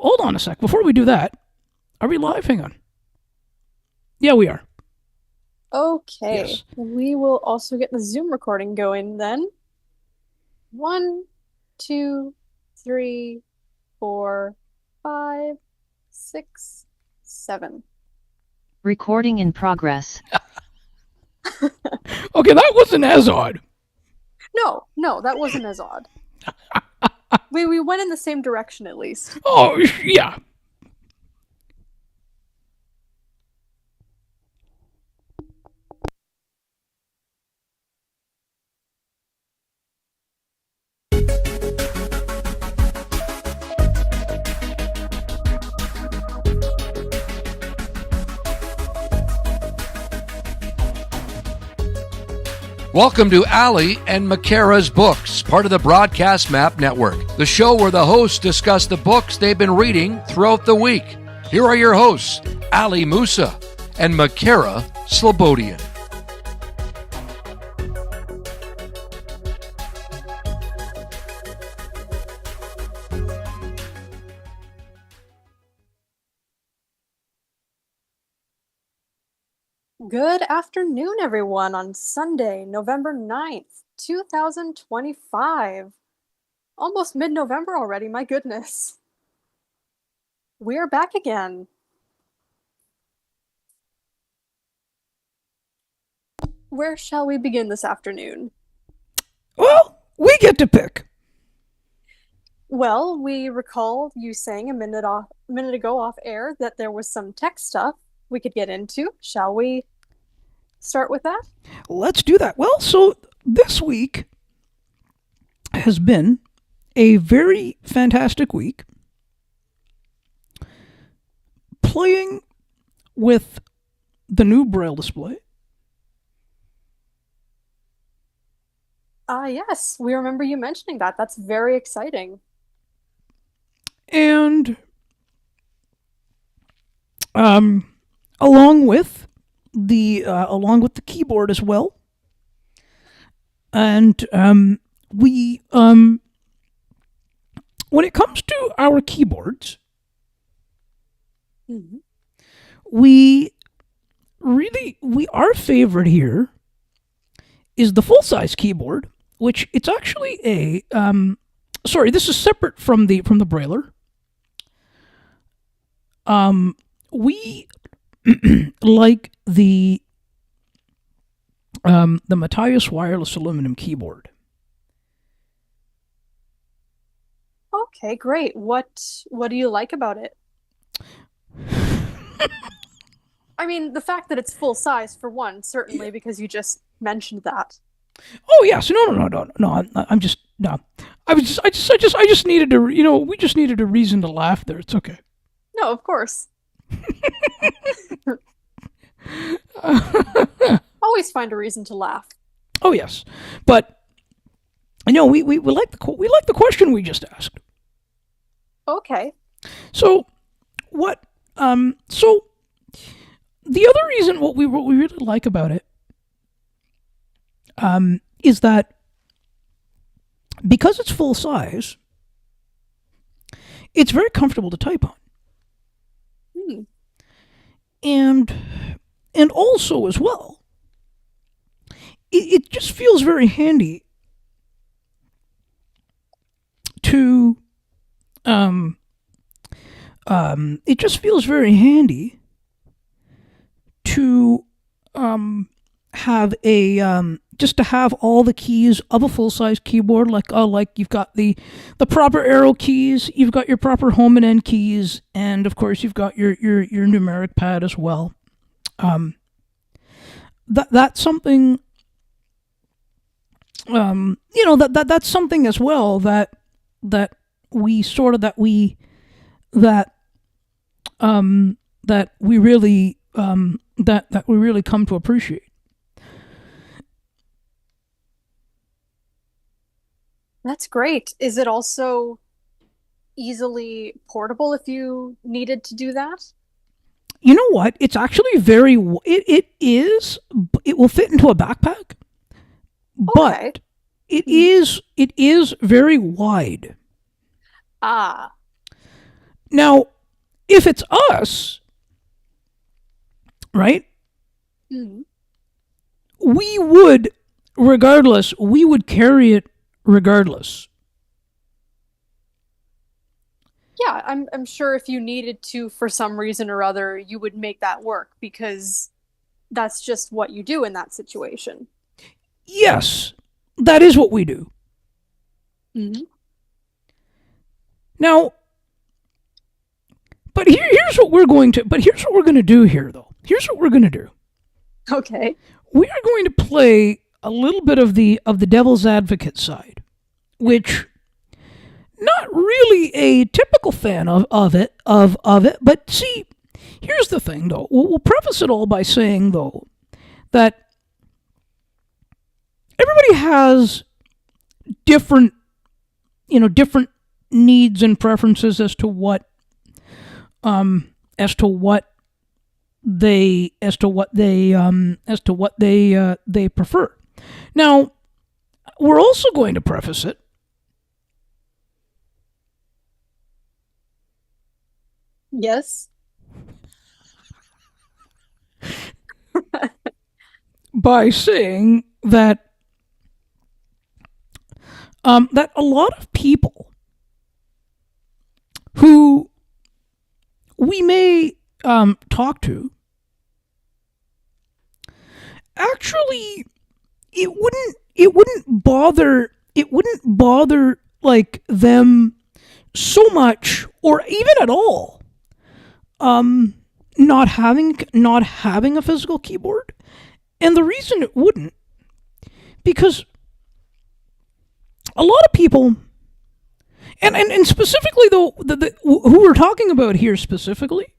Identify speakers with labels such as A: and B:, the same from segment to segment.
A: hold on a sec. Before we do that, are we live? Hang on. Yeah, we are.
B: Okay,
A: Yes.
B: we will also get the Zoom recording going then. One, two, three, four, five, six, seven.
C: Recording in progress.
A: Okay, that wasn't as odd.
B: No, that wasn't as odd. We went in the same direction at least.
A: Oh, yeah.
D: Welcome to Ali and Makara's Books, part of the Broadcast Map Network, the show where the hosts discuss the books they've been reading throughout the week. Here are your hosts, Ali Musa and Makara Slobodian.
B: Good afternoon, everyone, on Sunday, November 9th, 2025. Almost mid-November already, my goodness. We are back again. Where shall we begin this afternoon?
A: Well, we get to pick.
B: Well, we recall you saying a minute ago off air that there was some tech stuff we could get into. Shall we start with that?
A: Let's do that. Well, so this week has been a very fantastic week playing with the new Braille display.
B: Yes, we remember you mentioning that. That's very exciting.
A: And along with the keyboard as well. And we when it comes to our keyboards,
B: Mm-hmm.
A: Our favorite here is the full size keyboard, which it's actually a sorry, this is separate from the Brailler. We like the Matthias wireless aluminum keyboard.
B: Okay, great. What do you like about it? I mean, the fact that it's full size for one, certainly because you just mentioned that.
A: Oh yes, no. I'm just no. I just needed to, we just needed a reason to laugh there. It's okay.
B: No, of course. Always find a reason to laugh.
A: Oh yes, but we like the question we just asked.
B: Okay.
A: So what? So the other reason what we really like about it is that because it's full size, it's very comfortable to type on.
B: Hmm.
A: And also as well, it just feels very handy to it just feels very handy to have a just to have all the keys of a full size keyboard, like you've got the proper arrow keys, you've got your proper home and end keys, and of course you've got your numeric pad as well. That's something that's something as well that we sort of that we that that we really that we really come to appreciate.
B: That's great. Is it also easily portable if you needed to do that?
A: You know what? It's actually it will fit into a backpack,
B: Okay.
A: but it is very wide.
B: Ah,
A: Now, if it's us, right,
B: Mhm.
A: we would, regardless, we would carry it regardless.
B: Yeah, I'm sure if you needed to for some reason or other, you would make that work because that's just what you do in that situation.
A: Yes, that is what we do.
B: Hmm.
A: Now, here's what we're going to. But here's what we're going to do here, though. Here's what we're going to do.
B: Okay.
A: We are going to play a little bit of the devil's advocate side, which not really a typical fan of it. But see, here's the thing, though. We'll preface it all by saying, though, that everybody has different, different needs and preferences as to what they prefer. Now, we're also going to preface it
B: Yes.
A: by saying that that a lot of people who we may talk to, actually, it wouldn't bother like them so much, or even at all, not having a physical keyboard. And the reason it wouldn't, because a lot of people, and specifically though, who we're talking about here specifically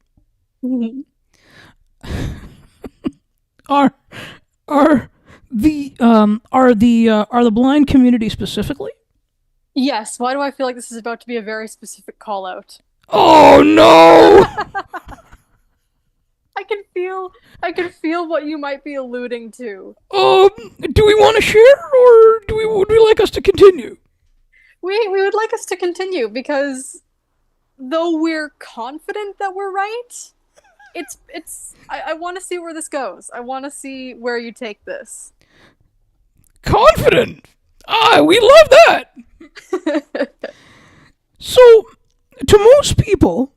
B: Mhm.
A: are the blind community specifically.
B: Yes. Why do I feel like this is about to be a very specific call out?
A: Oh no!
B: I can feel what you might be alluding to.
A: Do we want to share, or would we like us to continue?
B: We would like us to continue because though we're confident that we're right, I want to see where this goes. I want to see where you take this.
A: Confident. We love that. So, to most people,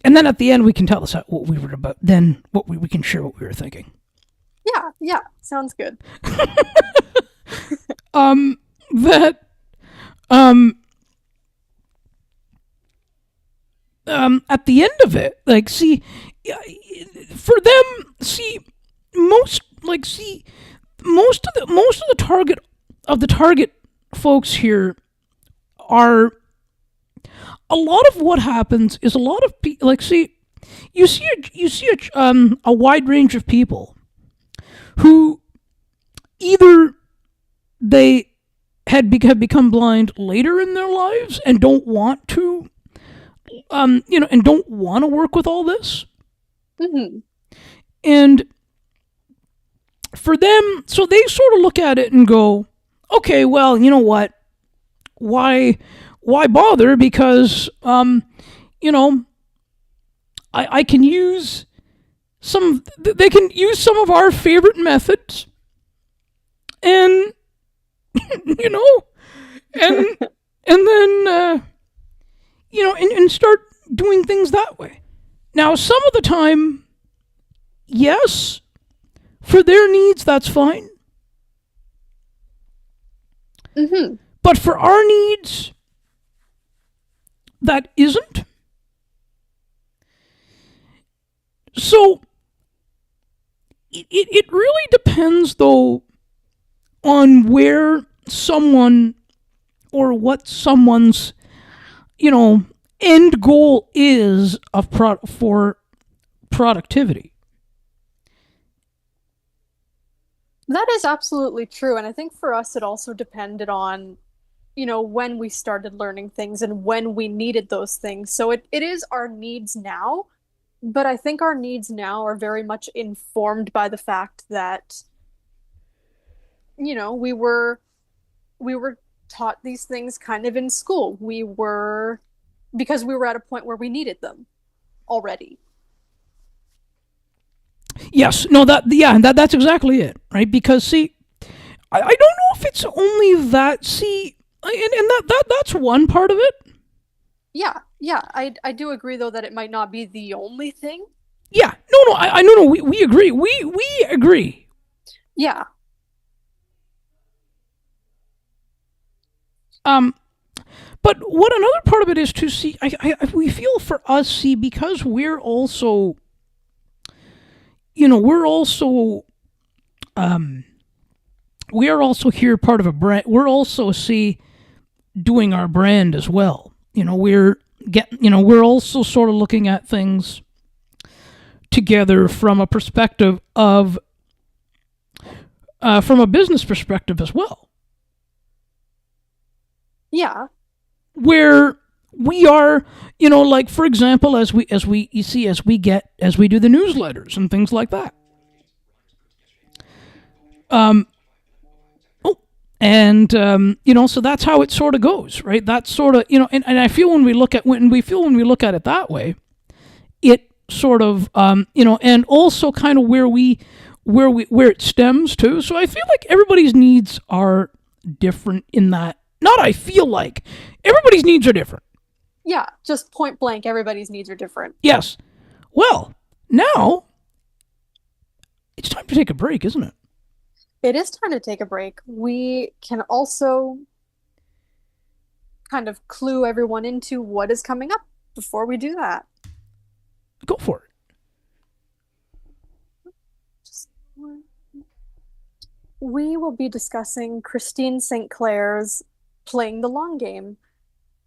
A: and then at the end we can tell us what we were about. Then we can share what we were thinking.
B: Yeah, sounds good.
A: That at the end of it, like, see, for them, see, most most of the target folks here are, a lot of what happens is a lot of people, like, see, you see a wide range of people who either they have become blind later in their lives and don't want to and don't want to work with all this.
B: Hmm.
A: And for them, so they sort of look at it and go, okay, well, you know what? Why bother? Because, I can use they can use some of our favorite methods, and, and, then, and start doing things that way. Now, some of the time, yes, for their needs, that's fine.
B: Hmm.
A: But for our needs, that isn't. So, it really depends, though, on where someone, or what someone's, end goal is for productivity.
B: That is absolutely true. And I think for us, it also depended on, when we started learning things and when we needed those things. So it is our needs now, but I think our needs now are very much informed by the fact that, we were taught these things kind of in school. Because we were at a point where we needed them already.
A: Yes, no, that's exactly it, right? Because see, I don't know if it's only that. See, and that's one part of it.
B: Yeah, yeah, I do agree though that it might not be the only thing.
A: Yeah, no, we agree. We agree.
B: Yeah.
A: But what another part of it is to see, we feel for us, see, because we're also, we are also here part of a brand. We're also, see, doing our brand as well. We're also sort of looking at things together from a perspective of, from a business perspective as well.
B: Yeah.
A: Where we are, like for example, as we do the newsletters and things like that. So that's how it sort of goes, right? That's sort of, and I feel when we look at it that way, it sort of, and also kind of where it stems to. So I feel like everybody's needs are different in that. Not I feel like. Everybody's needs are different.
B: Yeah, just point blank, everybody's needs are different.
A: Yes. Well, now it's time to take a break, isn't it?
B: It is time to take a break. We can also kind of clue everyone into what is coming up before we do that.
A: Go for it.
B: We will be discussing Christine St. Clair's Playing the Long Game.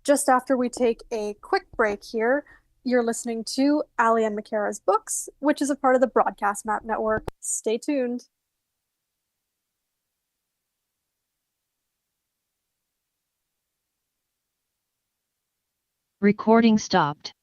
B: Just after we take a quick break here, you're listening to Ali and McKara's Books, which is a part of the Broadcast Map Network. Stay tuned.
C: Recording stopped.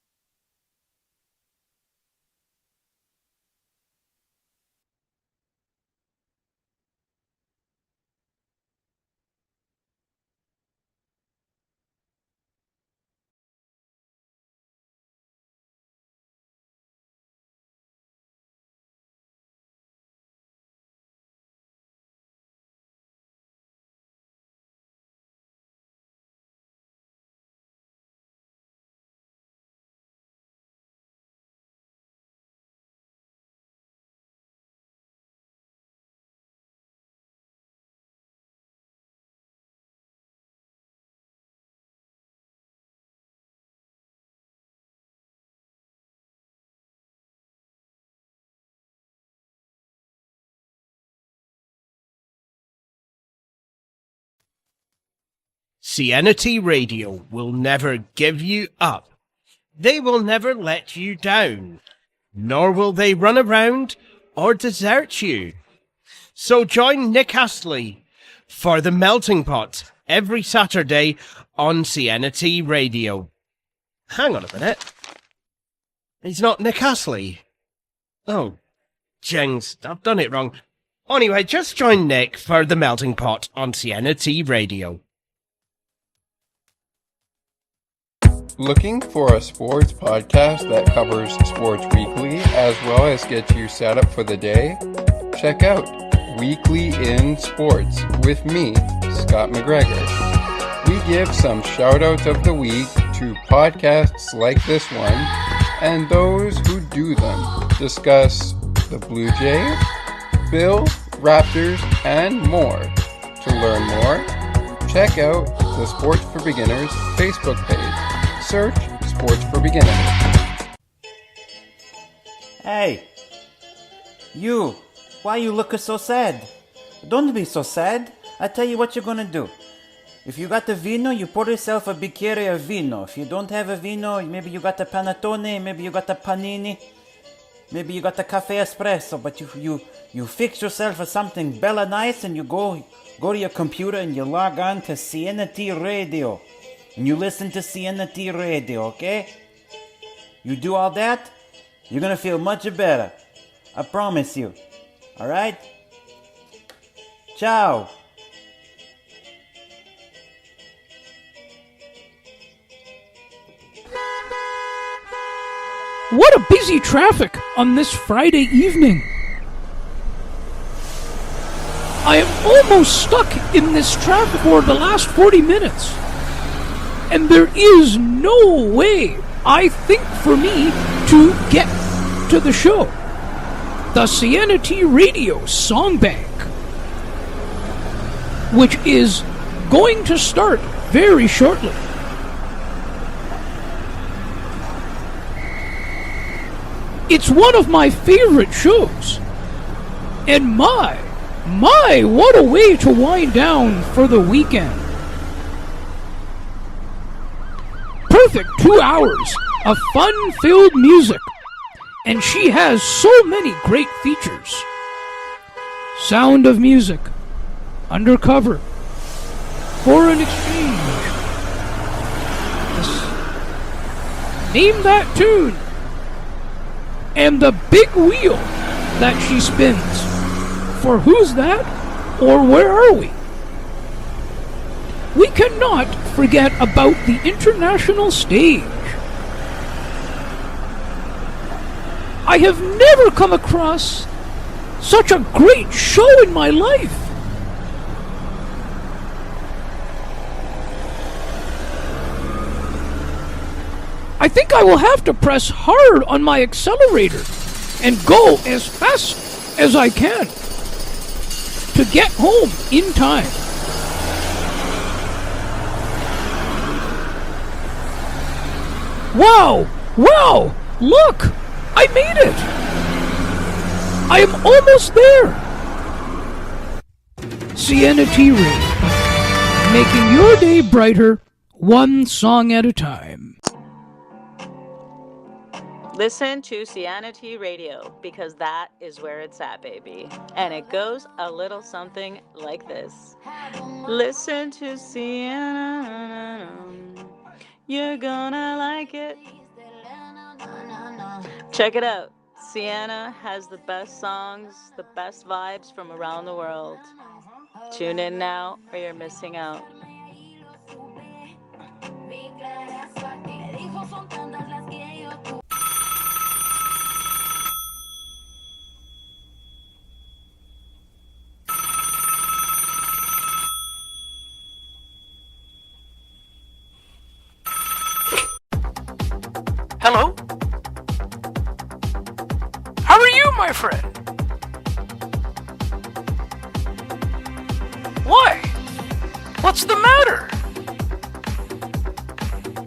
E: CNT Radio will never give you up. They will never let you down, nor will they run around or desert you. So join Nick Astley for The Melting Pot every Saturday on CNT Radio. Hang on a minute. He's not Nick Astley. Oh, jings, I've done it wrong. Anyway, just join Nick for The Melting Pot on CNT Radio.
F: Looking for a sports podcast that covers sports weekly as well as gets you set up for the day? Check out Weekly in Sports with me, Scott McGregor. We give some shout-outs of the week to podcasts like this one and those who do them. Discuss the Blue Jays, Bills, Raptors, and more. To learn more, check out the Sports for Beginners Facebook page. Search Sports for Beginners.
G: Hey, you, why you looking so sad? Don't be so sad. I tell you what you're gonna do. If you got the vino, you pour yourself a bicchiere of vino. If you don't have a vino, maybe you got the panettone, maybe you got the panini, maybe you got the cafe espresso, but you fix yourself for something bella nice and you go to your computer and you log on to CNT Radio. And you listen to CNT Radio, okay? You do all that, you're gonna feel much better. I promise you. Alright? Ciao.
A: What a busy traffic on this Friday evening. I am almost stuck in this traffic for the last 40 minutes. And there is no way, I think, for me to get to the show. The Sienna T Radio Song Bank, which is going to start very shortly. It's one of my favorite shows. And my, what a way to wind down for the weekend. Perfect 2 hours of fun-filled music. And she has so many great features. Sound of Music, Undercover, Foreign Exchange, Name That Tune, and the big wheel that she spins for Who's That or Where Are We? We cannot forget about the international stage. I have never come across such a great show in my life. I think I will have to press hard on my accelerator and go as fast as I can to get home in time. Wow! Wow! Look! I made it! I am almost there! Sienna T. Radio, making your day brighter, one song at a time.
H: Listen to Sienna T Radio, because that is where it's at, baby. And it goes a little something like this. Listen to Sienna, you're gonna like it. Check it out. Sienna has the best songs, the best vibes from around the world. Tune in now or you're missing out.
A: Hello? How are you, my friend? Why? What's the matter?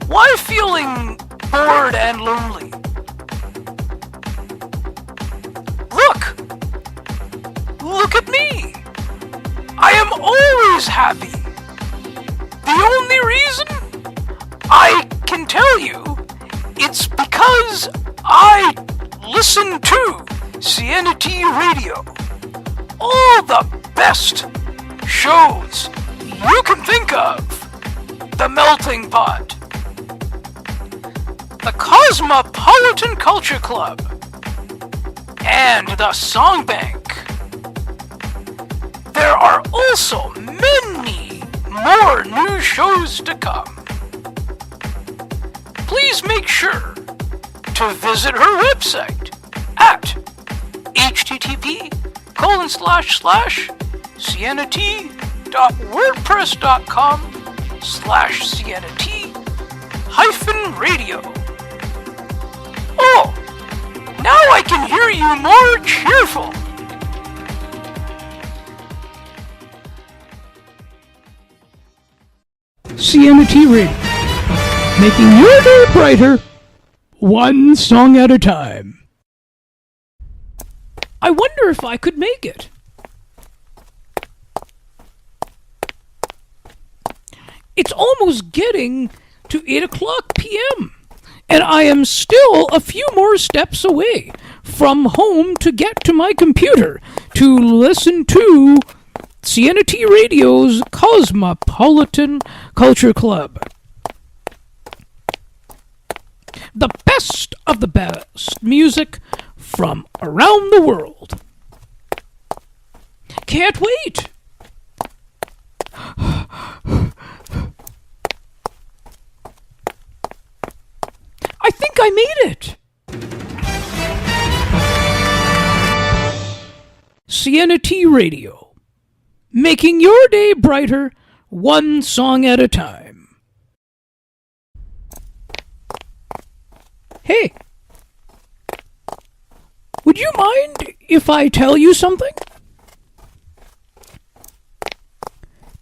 A: Why feeling bored and lonely? Look at me! I am always happy. The only reason I can tell you, it's because I listen to Sienna T Radio. All the best shows you can think of. The Melting Pot, the Cosmopolitan Culture Club, and the Song Bank. There are also many more new shows to come. Please make sure to visit her website at http://siennat.wordpress.com/siennat-radio. Oh, now I can hear you more cheerful. Sienna T Radio, making your day brighter, one song at a time. I wonder if I could make it. It's almost getting to 8 o'clock p.m., and I am still a few more steps away from home to get to my computer to listen to Sienna T Radio's Cosmopolitan Culture Club. The best of the best music from around the world. Can't wait! I think I made it! CNT Radio, making your day brighter, one song at a time. Hey, would you mind if I tell you something?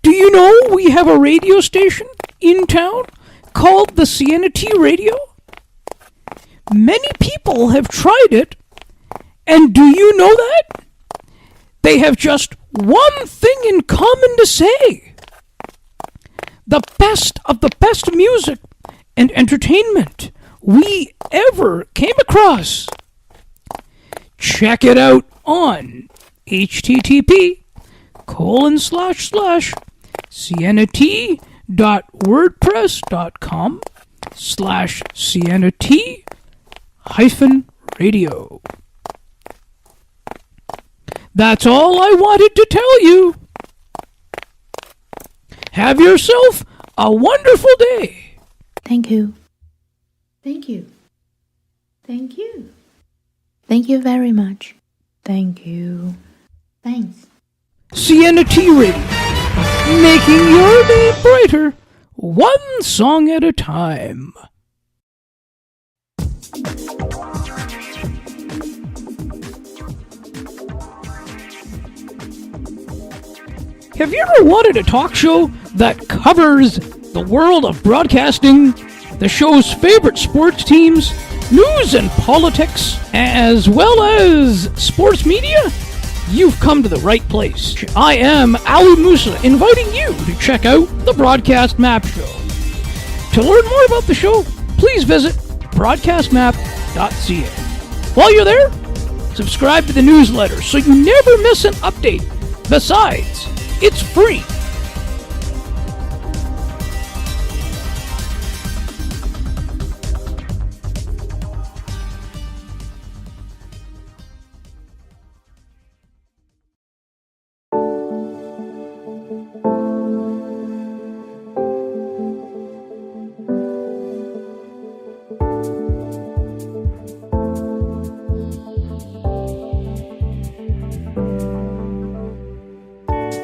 A: Do you know we have a radio station in town called the CNT Radio? Many people have tried it, and do you know that? They have just one thing in common to say. The best of the best music and entertainment we ever came across. Check it out on http://sienna-wordpress.com/sienna-radio. That's all I wanted to tell you. Have yourself a wonderful day.
I: Thank you. Thank you. Thank you. Thank you very much. Thank you. Thanks.
A: CNT Radio, making your day brighter, one song at a time. Have you ever wanted a talk show that covers the world of broadcasting, the show's favorite sports teams, news and politics, as well as sports media? You've come to the right place. I am Ali Musa, inviting you to check out the Broadcast Map Show. To learn more about the show, please visit broadcastmap.ca. While you're there, subscribe to the newsletter so you never miss an update. Besides, it's free.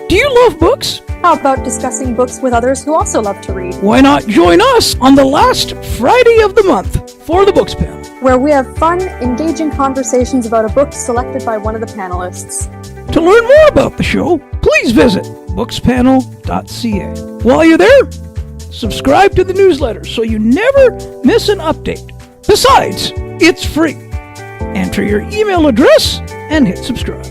A: Do you love books?
B: How about discussing books with others who also love to read?
A: Why not join us on the last Friday of the month for the Books Panel,
B: Where we have fun, engaging conversations about a book selected by one of the panelists.
A: To learn more about the show, please visit bookspanel.ca. While you're there, subscribe to the newsletter so you never miss an update. Besides, it's free. Enter your email address and hit subscribe.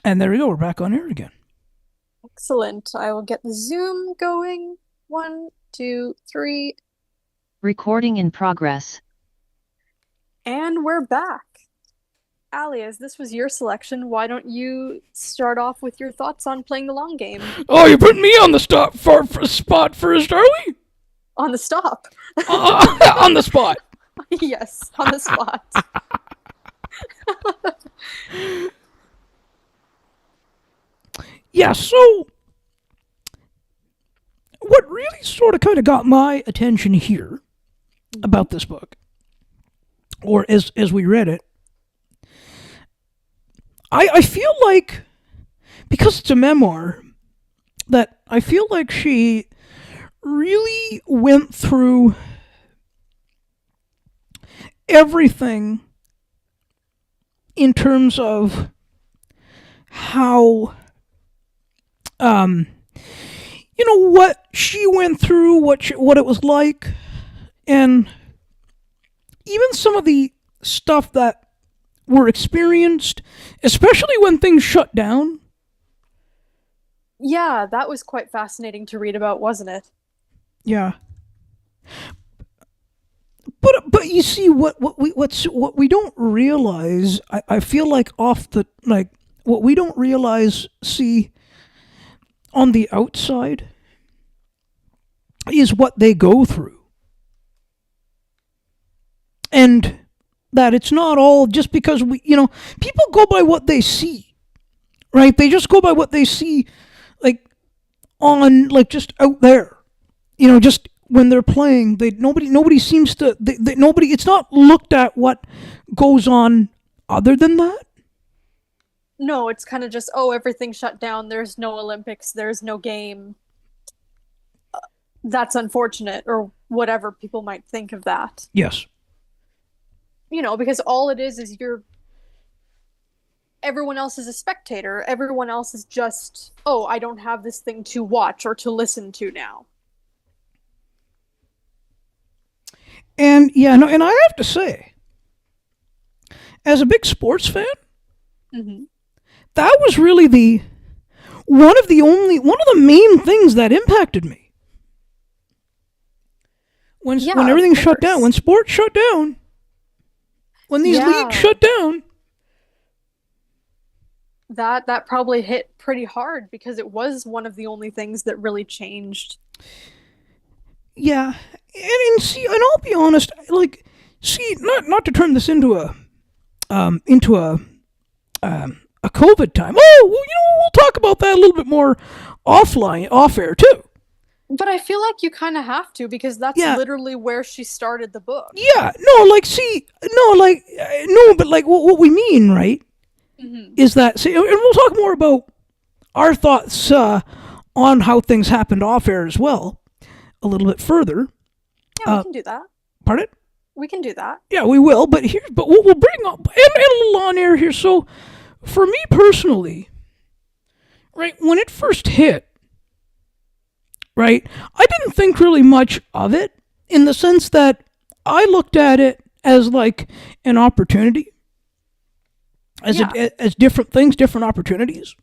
A: And there we go. We're back on air again.
B: Excellent. I will get the Zoom going. 1, 2, 3.
C: Recording in progress.
B: And we're back. Ali, as this was your selection, why don't you start off with your thoughts on playing the long game?
A: Oh, you put me on the spot first, are we?
B: On the stop.
A: On the spot.
B: Yes, on the spot.
A: Yeah, so what really sort of kind of got my attention here about this book, or as we read it, I feel like, because it's a memoir, that I feel like she really went through everything in terms of how, what she went through, what it was like, and even some of the stuff that were experienced, especially when things shut down.
B: Yeah, that was quite fascinating to read about, wasn't it?
A: Yeah. But you see, what we don't realize, I feel like what we don't realize, see, on the outside, is what they go through. And that it's not all just because people go by what they see, right? They just go by what they see, just out there, just when they're playing. Nobody seems to, it's not looked at what goes on other than that.
B: No, it's kind of just, oh, everything shut down. There's no Olympics. There's no game. That's unfortunate, or whatever people might think of that.
A: Yes.
B: Because all it is everyone else is a spectator. Everyone else is just, oh, I don't have this thing to watch or to listen to now.
A: And and I have to say, as a big sports fan, that was really one of the main things that impacted me. When everything shut down, when sports shut down, when these leagues shut down.
B: That probably hit pretty hard, because it was one of the only things that really changed.
A: Yeah, and see, and I'll be honest, not to turn this into a COVID time. Oh, well, we'll talk about that a little bit more off air too.
B: But I feel like you kind of have to, because that's literally where she started the book.
A: Yeah, no, but what we mean, right, is that, and we'll talk more about our thoughts on how things happened off air as well, a little bit further.
B: Yeah, we can do that.
A: Pardon?
B: We can do that.
A: Yeah, we will, but we'll bring up, and a little on air here. So, for me personally, right, when it first hit, right, I didn't think really much of it, in the sense that I looked at it as like an opportunity, as different things, different opportunities.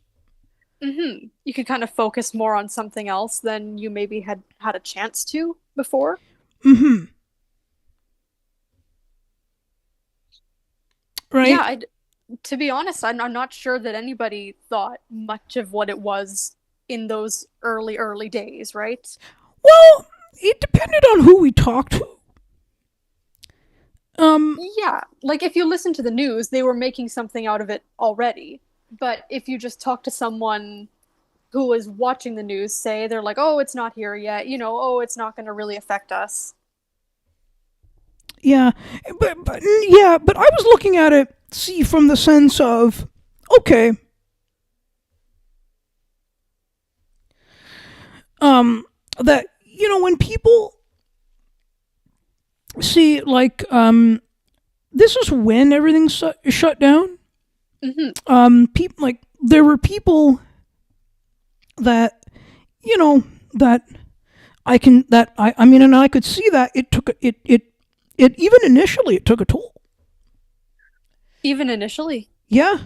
B: You could kind of focus more on something else than you maybe had a chance to before.
A: Right.
B: Yeah, to be honest, I'm not sure that anybody thought much of what it was in those early days, right?
A: Well, it depended on who we talked to.
B: Yeah, like if you listen to the news, they were making something out of it already. But if you just talk to someone who was watching the news, say, they're like, oh, it's not here yet, oh, it's not going to really affect us.
A: Yeah, but I was looking at it, see, from the sense of, okay, that, when people see, this is when everything shut down. People, there were people that, that and I could see that it took even initially, it took a toll.
B: Even initially?
A: Yeah.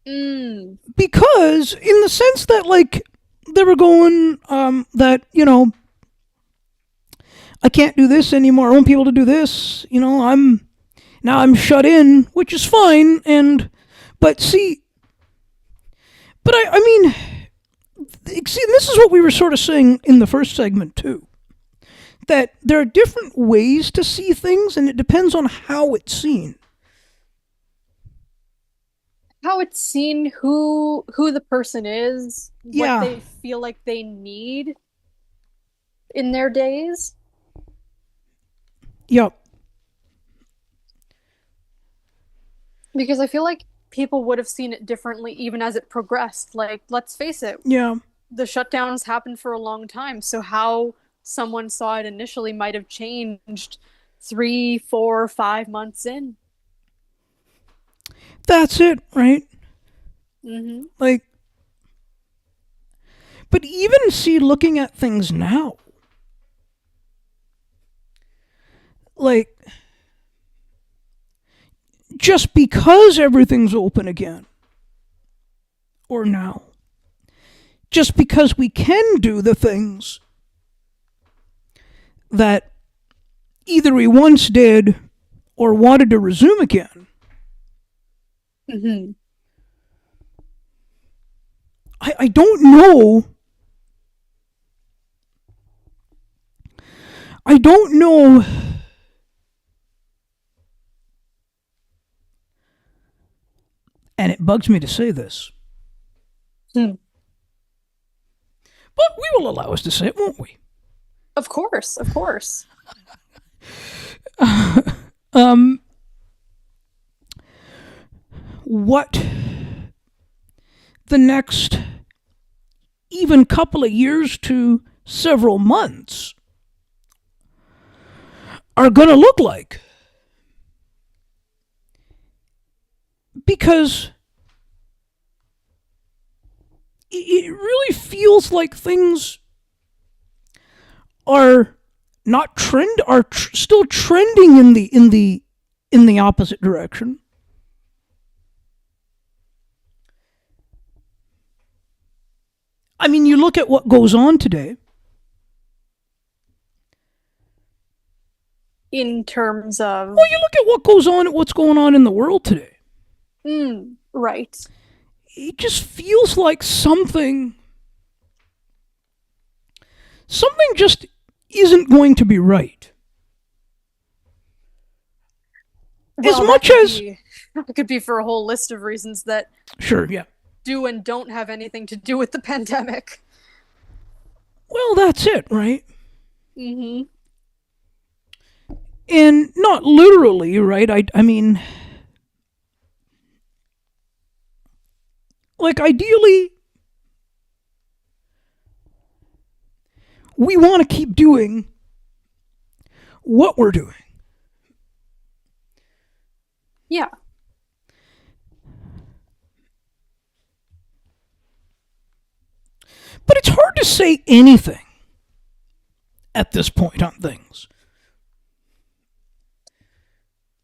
A: Because in the sense that, they were going, that, I can't do this anymore. I won't be able to do this. Now I'm shut in, which is fine, but see, but I mean, see, this is what we were sort of saying in the first segment too, that there are different ways to see things, and it depends on how it's seen.
B: How it's seen, who the person is,
A: Yeah.
B: what they feel like they need in their days.
A: Yep.
B: Because I feel like people would have seen it differently even as it progressed. Like, let's face it,
A: Yeah.
B: the shutdowns happened for a long time. So how someone saw it initially might have changed 3, 4, 5 months in.
A: That's it, right?
B: Mm-hmm.
A: Like, but even see, looking at things now, like, just because everything's open again, or now, just because we can do the things that either we once did or wanted to resume again,
B: Mm-hmm.
A: I don't know. I don't know. And it bugs me to say this.
B: Hmm.
A: But we will allow us to say it, won't we?
B: Of course, of course.
A: What the next even couple of years to several months are going to look like. Because it really feels like things are not still trending in the opposite direction. I mean, you look at what goes on today.
B: In terms of...
A: Well, you look at what's going on in the world today.
B: Right.
A: It just feels like something just isn't going to be right.
B: Well,
A: As much as...
B: It could be for a whole list of reasons that
A: Sure, yeah.
B: do and don't have anything to do with the pandemic.
A: Well, that's it, right?
B: Mm-hmm.
A: And not literally, right? I mean, like, ideally, we want to keep doing what we're doing.
B: Yeah.
A: But it's hard to say anything at this point on things.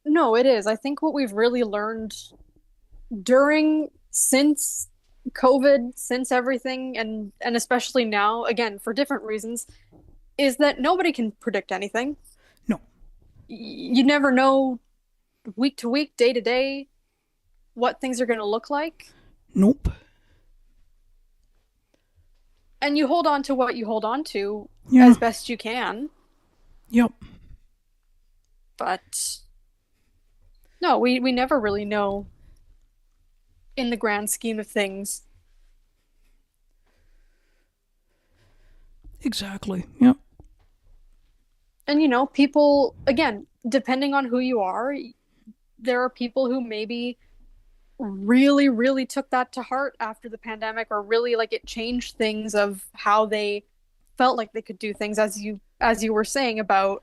B: No, it is. I think what we've really learned since COVID, since everything, and especially now, again, for different reasons, is that nobody can predict anything.
A: No.
B: You never know week to week, day to day, what things are going to look like.
A: Nope.
B: And you hold on to what you hold on to
A: Yeah.
B: as best you can.
A: Yep.
B: But no, we never really know in the grand scheme of things.
A: Exactly. Yep.
B: And people, again, depending on who you are, there are people who maybe really, really took that to heart after the pandemic, or really like it changed things of how they felt like they could do things, as you were saying about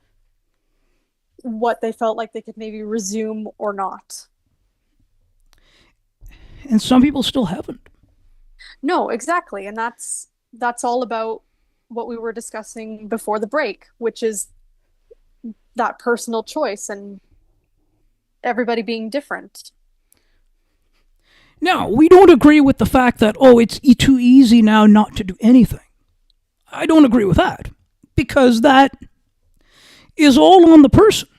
B: what they felt like they could maybe resume or not.
A: And some people still haven't.
B: No, exactly. And that's all about what we were discussing before the break, which is that personal choice and everybody being different.
A: Now, we don't agree with the fact that, it's too easy now not to do anything. I don't agree with that, because that is all on the person.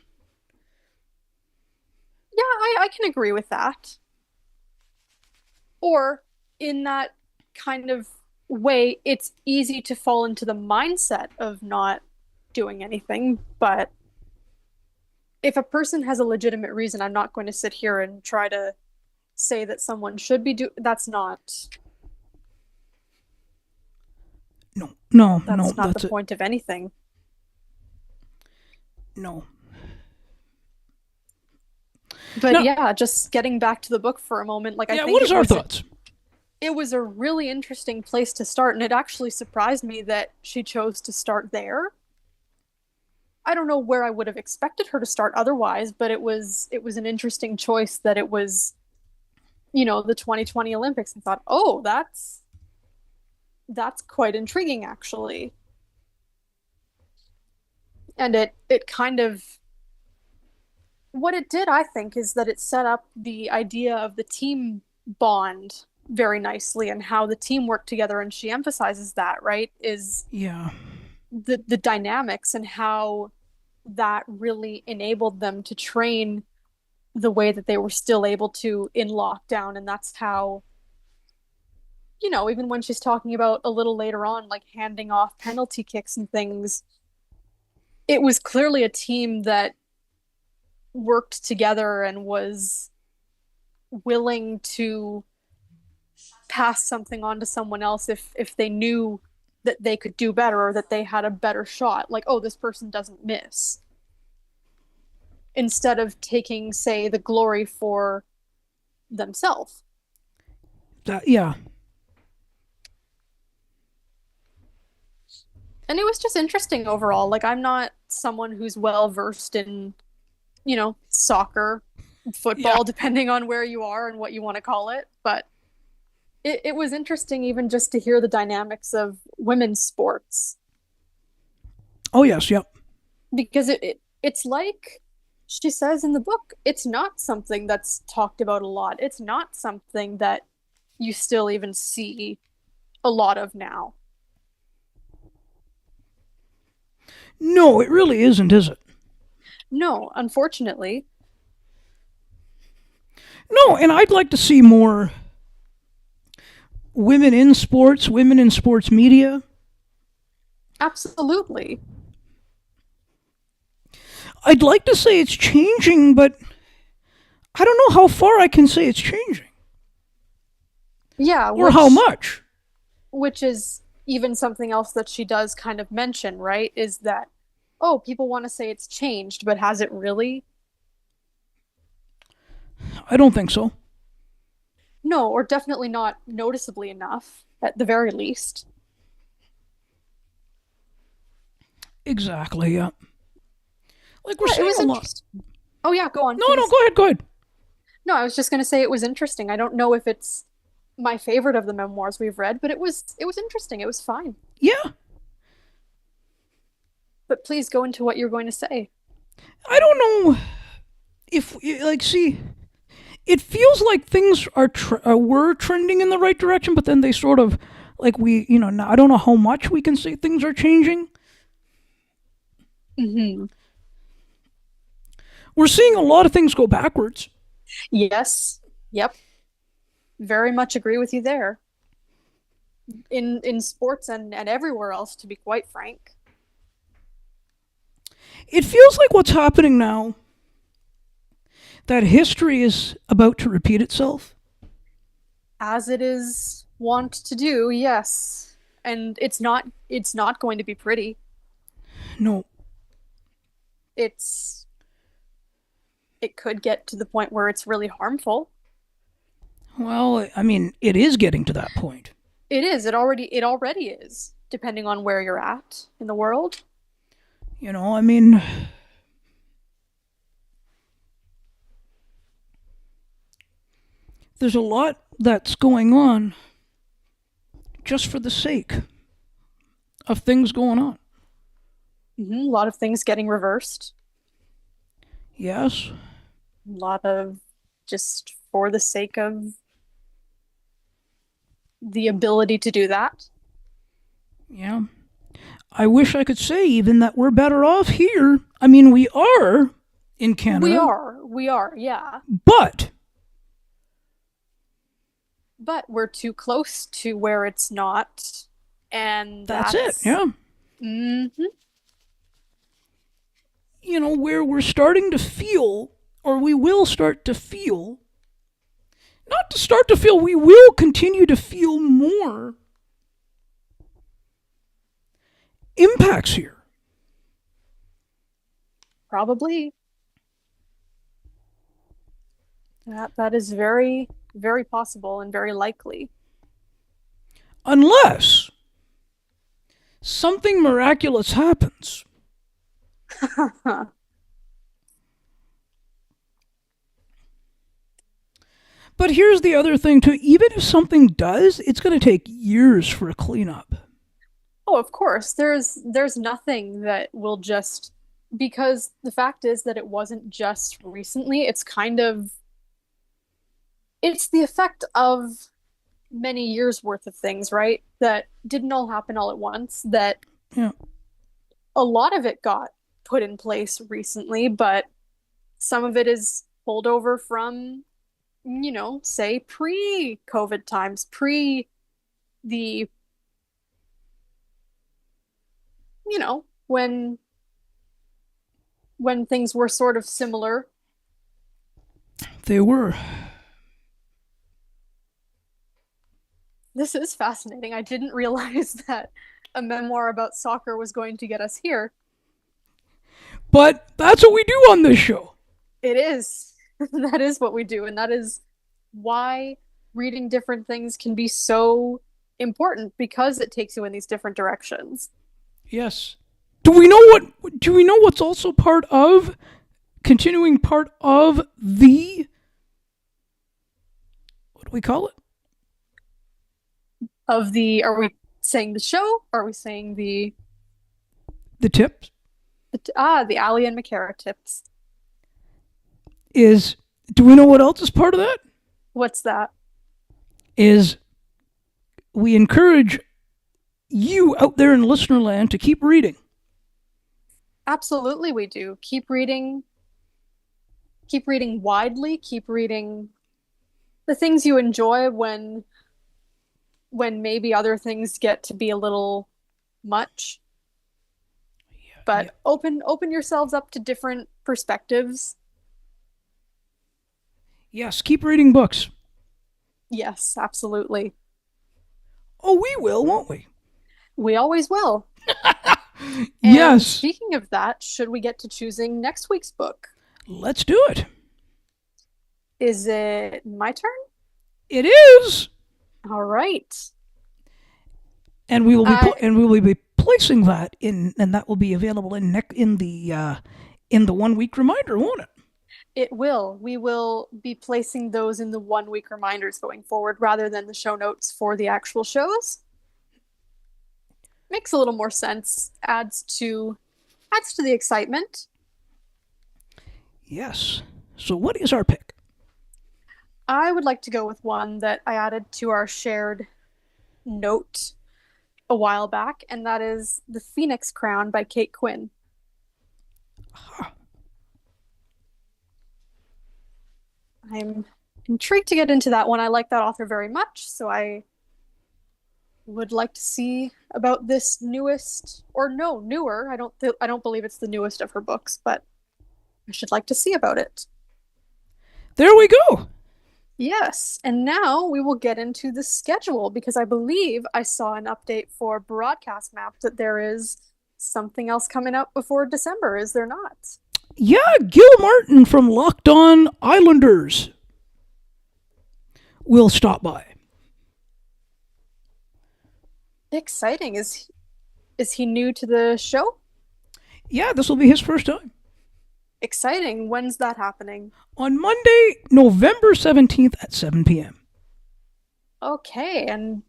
B: Yeah, I can agree with that. Or in that kind of way, it's easy to fall into the mindset of not doing anything. But if a person has a legitimate reason, I'm not going to sit here and try to say that someone should be that's not
A: No,
B: that's not
A: that's
B: the
A: it.
B: point of anything.
A: No.
B: But
A: No.
B: yeah, just getting back to the book for a moment, like I
A: Yeah,
B: think
A: what is our thoughts?
B: it was a really interesting place to start, and it actually surprised me that she chose to start there. I don't know where I would have expected her to start otherwise, but it was an interesting choice that it was, the 2020 Olympics, and thought, "Oh, that's quite intriguing actually." And it kind of what it did, I think, is that it set up the idea of the team bond very nicely and how the team worked together, and she emphasizes that, right? Is
A: Yeah.
B: the dynamics and how that really enabled them to train the way that they were still able to in lockdown. And that's how, even when she's talking about a little later on, like handing off penalty kicks and things, it was clearly a team that worked together and was willing to pass something on to someone else if they knew that they could do better or that they had a better shot. Like, oh, this person doesn't miss. Instead of taking, say, the glory for themselves.
A: Yeah.
B: And it was just interesting overall. Like, I'm not someone who's well versed in, soccer, football, depending on where you are and what you want to call it. But it was interesting even just to hear the dynamics of women's sports.
A: Oh, yes, yep.
B: Because it's like she says in the book, it's not something that's talked about a lot. It's not something that you still even see a lot of now.
A: No, it really isn't, is it?
B: No, unfortunately.
A: No, and I'd like to see more women in sports, women in sports media.
B: Absolutely.
A: I'd like to say it's changing, but I don't know how far I can say it's changing.
B: Yeah.
A: Or how much.
B: Which is even something else that she does kind of mention, right? Is that, oh, people want to say it's changed, but has it really?
A: I don't think so.
B: No, or definitely not noticeably enough, at the very least.
A: Exactly, yeah. Like we're
B: Yeah,
A: seeing a lot.
B: Oh yeah, go on.
A: No,
B: please.
A: no, go ahead.
B: No, I was just going to say it was interesting. I don't know if it's my favorite of the memoirs we've read, but it was interesting. It was fine.
A: Yeah.
B: But please go into what you're going to say.
A: I don't know if, see, it feels like things were trending in the right direction, but then they sort of, now, I don't know how much we can say things are changing.
B: Mm-hmm.
A: We're seeing a lot of things go backwards.
B: Yes. Yep. Very much agree with you there. In sports and everywhere else, to be quite frank.
A: It feels like what's happening now, that history is about to repeat itself.
B: As it is wont to do, yes. And it's not going to be pretty.
A: No.
B: It could get to the point where it's really harmful.
A: Well, I mean, it is getting to that point.
B: It is. It already is, depending on where you're at in the world.
A: I mean, there's a lot that's going on just for the sake of things going on.
B: Mm-hmm. A lot of things getting reversed.
A: Yes.
B: A lot of just for the sake of the ability to do that.
A: Yeah. I wish I could say even that we're better off here. I mean, we are in Canada.
B: We are, yeah.
A: But
B: we're too close to where it's not, and
A: that's it, yeah.
B: Mm-hmm.
A: You know, where we're starting to feel, or we will start to feel, not to start to feel, we will continue to feel more impacts here.
B: Probably. That is very, very possible and very likely.
A: Unless something miraculous happens. But here's the other thing too. Even if something does, it's going to take years for a cleanup.
B: Oh, of course. There's nothing that will just, because the fact is that it wasn't just recently. It's the effect of many years worth of things, right? That didn't all happen all at once. That
A: Yeah.
B: a lot of it got put in place recently, but some of it is holdover from, say pre-COVID times, pre the, when things were sort of similar.
A: They were.
B: This is fascinating. I didn't realize that a memoir about soccer was going to get us here.
A: But that's what we do on this show.
B: It is. That is what we do, and that is why reading different things can be so important, because it takes you in these different directions.
A: Yes. Do we know what's also continuing part of the, what do we call it?
B: Are we saying the show? Are we saying the
A: tips?
B: The Ali and McKara tips.
A: Do we know what else is part of that?
B: What's that?
A: Is we encourage you out there in listener land to keep reading.
B: Absolutely we do. Keep reading widely, keep reading the things you enjoy when maybe other things get to be a little much. But open yourselves up to different perspectives.
A: Yes, keep reading books.
B: Yes, absolutely.
A: Oh, we will, won't we?
B: We always will.
A: Yes.
B: Speaking of that, should we get to choosing next week's book?
A: Let's do it.
B: Is it my turn?
A: It is.
B: All right.
A: And we will be placing that in, and that will be available in the 1 week reminder, won't it?
B: It will. We will be placing those in the 1 week reminders going forward rather than the show notes for the actual shows. Makes a little more sense. Adds to the excitement.
A: Yes. So what is our pick?
B: I would like to go with one that I added to our shared note a while back, and that is The Phoenix Crown by Kate Quinn. I'm intrigued to get into that one. I like that author very much, so I would like to see about this newest, or no, newer. I don't believe it's the newest of her books, but I should like to see about it.
A: There we go.
B: Yes, and now we will get into the schedule, because I believe I saw an update for Broadcast Map that there is something else coming up before December, is there not?
A: Yeah, Gil Martin from Locked On Islanders will stop by.
B: Exciting. Is he new to the show?
A: Yeah, this will be his first time.
B: Exciting. When's that happening?
A: On Monday, November 17th at 7 p.m.
B: Okay, and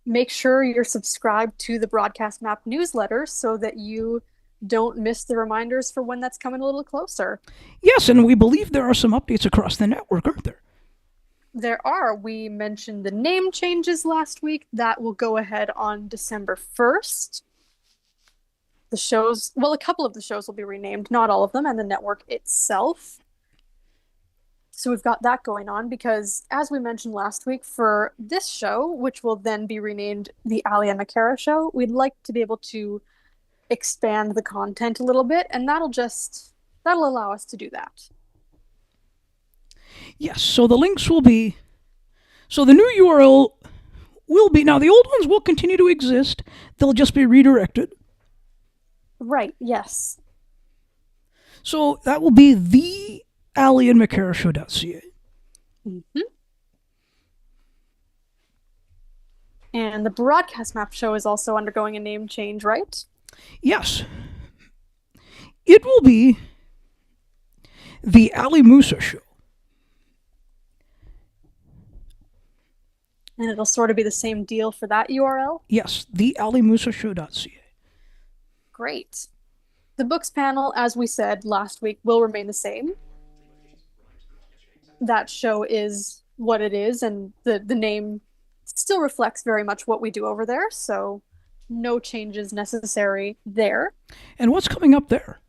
B: make sure you're subscribed to the Broadcast Map newsletter so that you don't miss the reminders for when that's coming a little closer.
A: Yes, and we believe there are some updates across the network, aren't there?
B: There are. We mentioned the name changes last week. That will go ahead on December 1st. the shows, well, a couple of the shows will be renamed, not all of them, and the network itself. So we've got that going on because, as we mentioned last week, for this show, which will then be renamed the Ali and Makara Show, we'd like to be able to expand the content a little bit, and that'll allow us to do that.
A: Yes, so the links will be, so the new URL will be, now the old ones will continue to exist, they'll just be redirected.
B: Right, yes.
A: So that will be the aliandmacarashow.ca.
B: Mm-hmm. And the Broadcast Map Show is also undergoing a name change, right?
A: Yes. It will be the Ali Musa Show.
B: And it'll sort of be the same deal for that URL?
A: Yes, the alimusashow.ca.
B: Great. The books panel, as we said last week, will remain the same. That show is what it is, and the name still reflects very much what we do over there, so no changes necessary there.
A: And what's coming up there?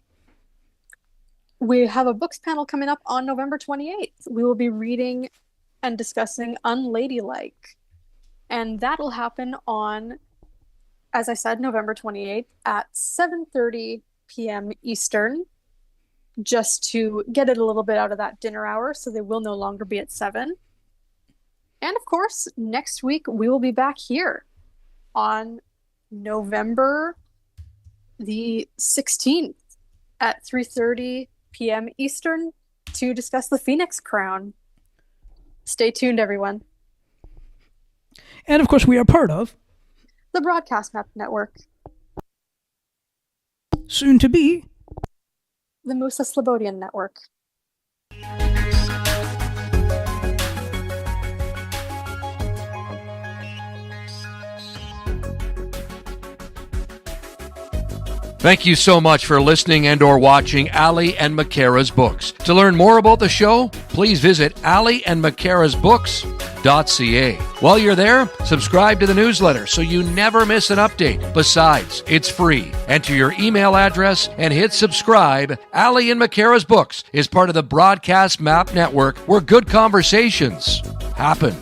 B: We have a books panel coming up on November 28th. We will be reading and discussing Unladylike. And that'll happen on, as I said, November 28th at 7:30 p.m. Eastern, just to get it a little bit out of that dinner hour, so they will no longer be at 7. And of course, next week we will be back here on November the 16th at 3:30 p.m. Eastern to discuss the Phoenix Crown. Stay tuned, everyone.
A: And of course, we are part of
B: the Broadcast Map Network.
A: Soon to be
B: the Musa Slobodian Network.
D: Thank you so much for listening and or watching Ali and Makara's Books. To learn more about the show, please visit aliandmacarasbooks.ca. While you're there, subscribe to the newsletter so you never miss an update. Besides, it's free. Enter your email address and hit subscribe. Ali and Makara's Books is part of the Broadcast Map Network, where good conversations happen.